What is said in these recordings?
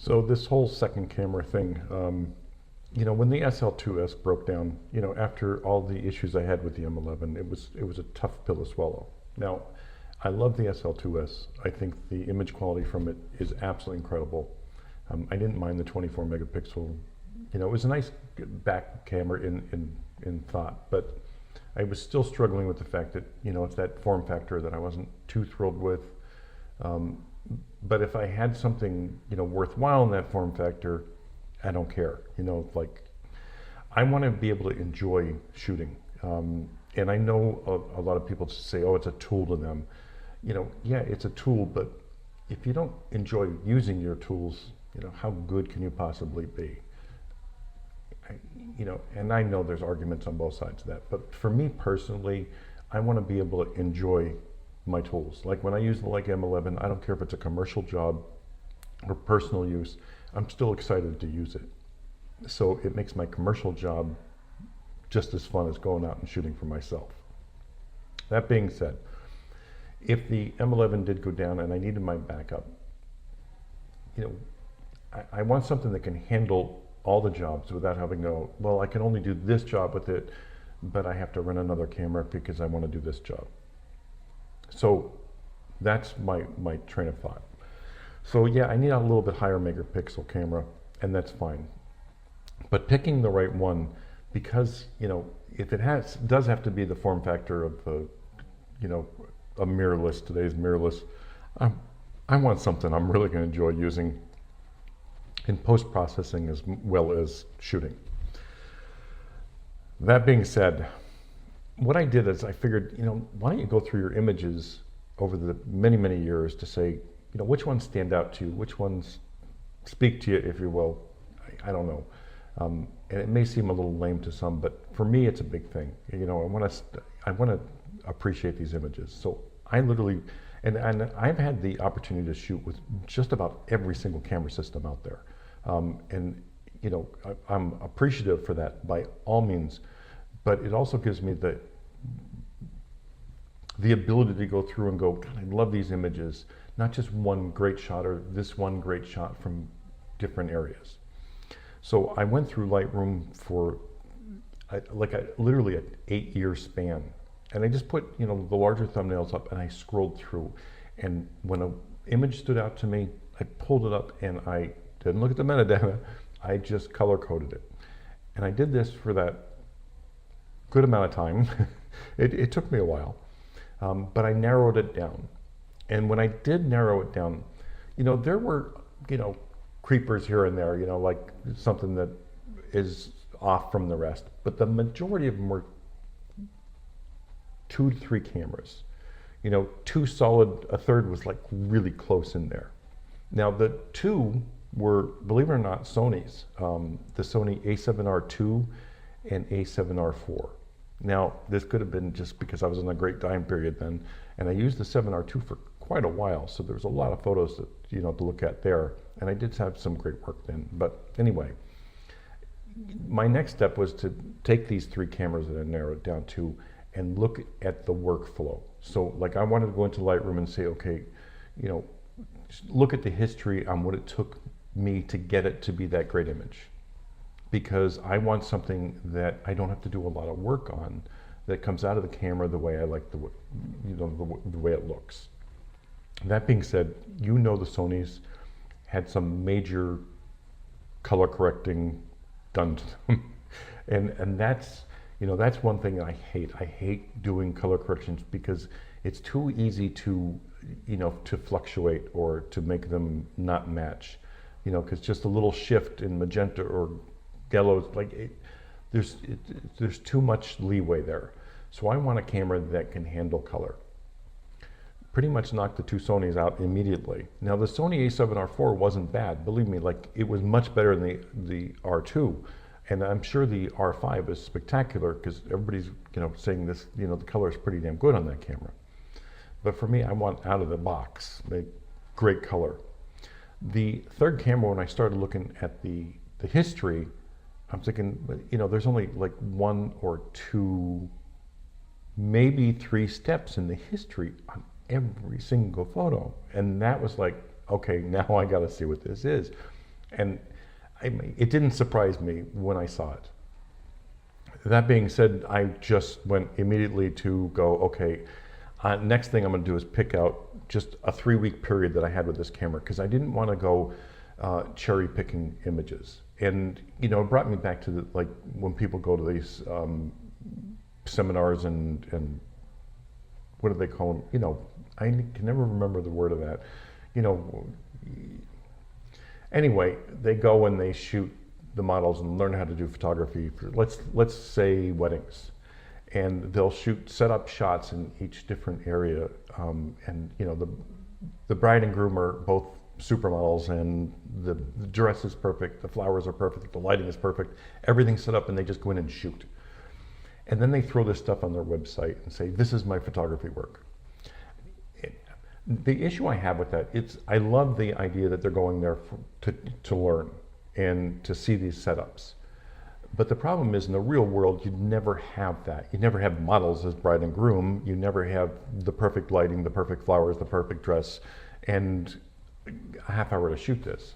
So this whole second camera thing, when the SL2S broke down, after all the issues I had with the M11, it was a tough pill to swallow. Now, I love the SL2S. I think the image quality from it is absolutely incredible. I didn't mind the 24 megapixel. It was a nice back camera in thought, but I was still struggling with the fact that, it's that form factor that I wasn't too thrilled with. But if I had something, worthwhile in that form factor, I don't care. Like I want to be able to enjoy shooting. And I know a lot of people say, oh, it's a tool to them. Yeah, it's a tool, but if you don't enjoy using your tools, how good can you possibly be? And I know there's arguments on both sides of that, but for me personally, I want to be able to enjoy my tools. Like when I use the Leica M11, I don't care if it's a commercial job or personal use, I'm still excited to use it. So it makes my commercial job just as fun as going out and shooting for myself. That being said, if the M11 did go down and I needed my backup, I want something that can handle all the jobs without having to go, well, I can only do this job with it, but I have to run another camera because I want to do this job. So that's my train of thought. So yeah, I need a little bit higher megapixel camera, and that's fine. But picking the right one, because if it does have to be the form factor of a mirrorless, today's mirrorless, I want something I'm really going to enjoy using in post-processing as well as shooting. That being said, what I did is I figured, why don't you go through your images over the many, many years to say, which ones stand out to you, which ones speak to you, if you will. I don't know. And it may seem a little lame to some, but for me, it's a big thing. I want to appreciate these images. So I literally, and I've had the opportunity to shoot with just about every single camera system out there. And I'm appreciative for that by all means, but it also gives me the ability to go through and go, God, I love these images, not just one great shot or this one great shot from different areas. So I went through Lightroom for literally an 8-year span. And I just put, the larger thumbnails up and I scrolled through. And when an image stood out to me, I pulled it up and I didn't look at the metadata, I just color coded it. And I did this for that good amount of time. It took me a while, but I narrowed it down. And when I did narrow it down, there were, creepers here and there, like something that is off from the rest. But the majority of them were 2 to 3 cameras. 2 solid, a third was like really close in there. Now the 2 were, believe it or not, Sony's. The Sony A7R II and A7R IV. Now this could have been just because I was in a great time period then, and I used the 7R II for quite a while, so there was a lot of photos that, to look at there, and I did have some great work then. But anyway, my next step was to take these 3 cameras that I narrowed down to and look at the workflow. So like I wanted to go into Lightroom and say, okay, look at the history on what it took me to get it to be that great image. Because I want something that I don't have to do a lot of work on, that comes out of the camera the way I like the way it looks. That being said, the Sonys had some major color correcting done to them. and that's one thing that I hate. I hate doing color corrections because it's too easy to fluctuate or to make them not match. Because just a little shift in magenta or yellow, there's too much leeway there. So I want a camera that can handle color. Pretty much knocked the 2 Sonys out immediately. Now the Sony A7R IV wasn't bad, believe me, it was much better than the R2. And I'm sure the R5 is spectacular because everybody's saying this, the color is pretty damn good on that camera. But for me, I want out of the box, great color. The third camera, when I started looking at the history, I'm thinking, there's only like 1 or 2, maybe 3 steps in the history on every single photo. And that was like, okay, now I got to see what this is. And it didn't surprise me when I saw it. That being said, I just went immediately to go, okay, next thing I'm going to do is pick out just a 3-week period that I had with this camera, because I didn't want to go cherry picking images. And it brought me back to like when people go to these seminars and what do they call them? I can never remember the word of that. Anyway, they go and they shoot the models and learn how to do photography for, let's say, weddings. And they'll shoot setup shots in each different area. And the bride and groom are both supermodels, and the dress is perfect, the flowers are perfect, the lighting is perfect, everything's set up, and they just go in and shoot. And then they throw this stuff on their website and say, this is my photography work. The issue I have with that, I love the idea that they're going there to learn and to see these setups. But the problem is, in the real world, you never have that. You never have models as bride and groom. You never have the perfect lighting, the perfect flowers, the perfect dress, and a half hour to shoot this.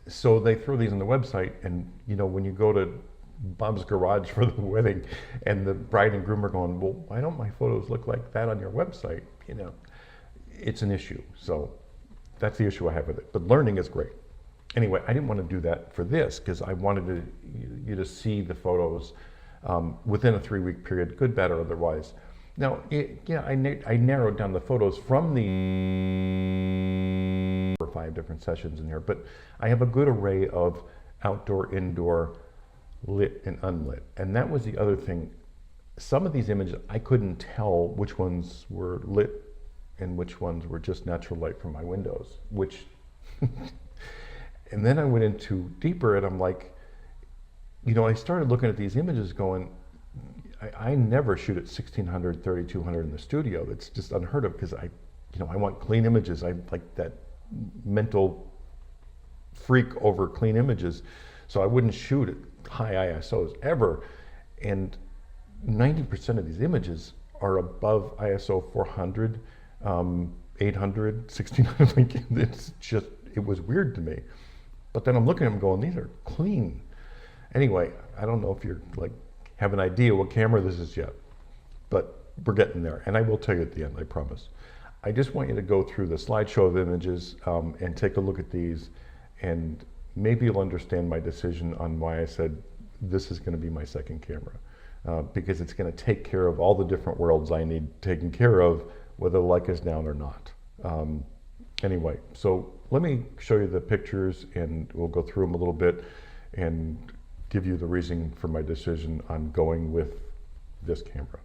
So they throw these on the website, and when you go to Bob's Garage for the wedding, and the bride and groom are going, well, why don't my photos look like that on your website? It's an issue. So that's the issue I have with it. But learning is great. Anyway, I didn't want to do that for this, because I wanted you to see the photos within a 3-week period, good, bad, or otherwise. Now, I narrowed down the photos from the 4 or 5 different sessions in here, but I have a good array of outdoor, indoor, lit, and unlit. And that was the other thing. Some of these images, I couldn't tell which ones were lit and which ones were just natural light from my windows, and then I went into deeper, and I'm like, I started looking at these images going, I never shoot at 1600, 3200 in the studio. That's just unheard of, because I want clean images. I like that mental freak over clean images. So I wouldn't shoot at high ISOs ever. And 90% of these images are above ISO 400, 800, 1600. Like, it was weird to me. But then I'm looking at them going, these are clean. Anyway, I don't know if you're have an idea what camera this is yet, but we're getting there. And I will tell you at the end, I promise. I just want you to go through the slideshow of images and take a look at these, and maybe you'll understand my decision on why I said this is going to be my second camera, because it's going to take care of all the different worlds I need taken care of, whether the Leica's down or not. Anyway, so let me show you the pictures, and we'll go through them a little bit and give you the reason for my decision on going with this camera.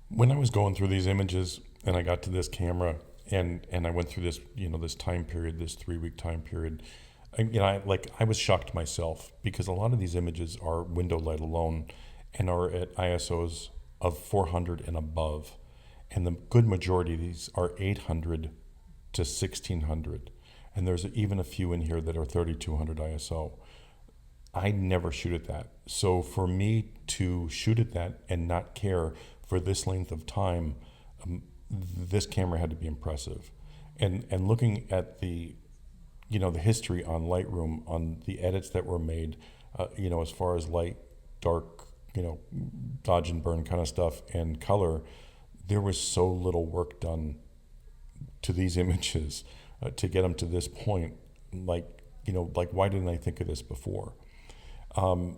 When I was going through these images and I got to this camera, and I went through this, this time period, this 3-week time period, I was shocked myself, because a lot of these images are window light alone and are at ISOs of 400 and above. And the good majority of these are 800 to 1600. And there's even a few in here that are 3200 ISO. I never shoot at that. So for me to shoot at that and not care for this length of time, this camera had to be impressive. And looking at the history on Lightroom, on the edits that were made, as far as light, dark, dodge and burn kind of stuff, and color, there was so little work done to these images to get them to this point. Why didn't I think of this before? And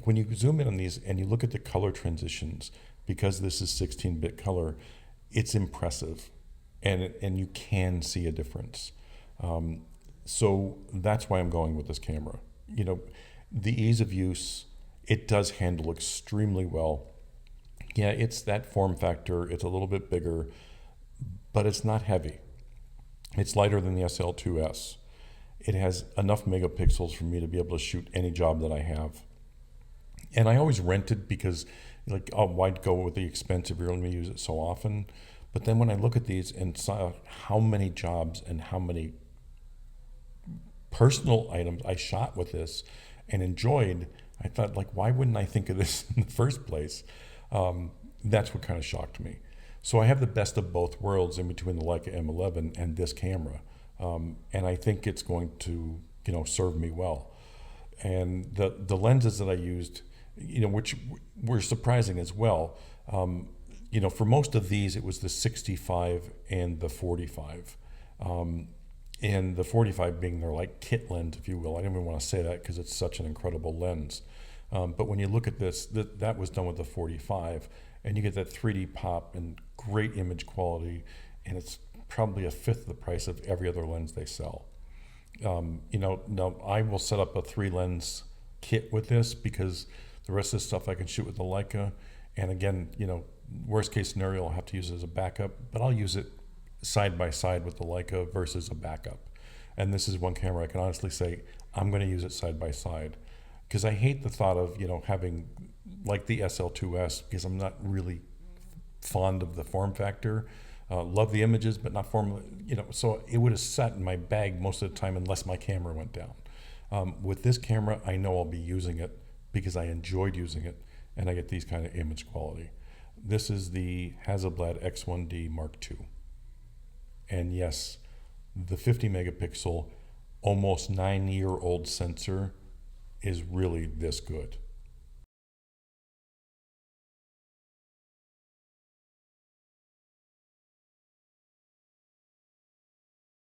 when you zoom in on these and you look at the color transitions, because this is 16-bit color, it's impressive, and you can see a difference. So that's why I'm going with this camera. The ease of use, it does handle extremely well. Yeah, it's that form factor. It's a little bit bigger, but it's not heavy. It's lighter than the SL2S. It has enough megapixels for me to be able to shoot any job that I have. And I always rented, because why go with the expense if you're going to use it so often? But then when I look at these and saw how many jobs and how many personal items I shot with this and enjoyed, I thought, why wouldn't I think of this in the first place? That's what kind of shocked me. So I have the best of both worlds in between the Leica M11 and this camera, and I think it's going to serve me well. And the lenses that I used, which were surprising as well. For most of these, it was the 65 and the 45. And the 45 being their like kit lens, if you will. I don't even want to say that because it's such an incredible lens. But when you look at this, that was done with the 45, and you get that 3D pop and great image quality, and it's probably a fifth the price of every other lens they sell. Now I will set up a 3-lens kit with this because the rest of the stuff I can shoot with the Leica. And again, worst case scenario, I'll have to use it as a backup, but I'll use it side by side with the Leica versus a backup. And this is one camera I can honestly say I'm going to use it side by side, because I hate the thought of having like the SL2S, because I'm not really fond of the form factor. Love the images, but not form. So it would have sat in my bag most of the time unless my camera went down. With this camera, I know I'll be using it because I enjoyed using it, and I get these kind of image quality. This is the Hasselblad X1D Mark II. And yes, the 50 megapixel, almost 9-year-old sensor is really this good.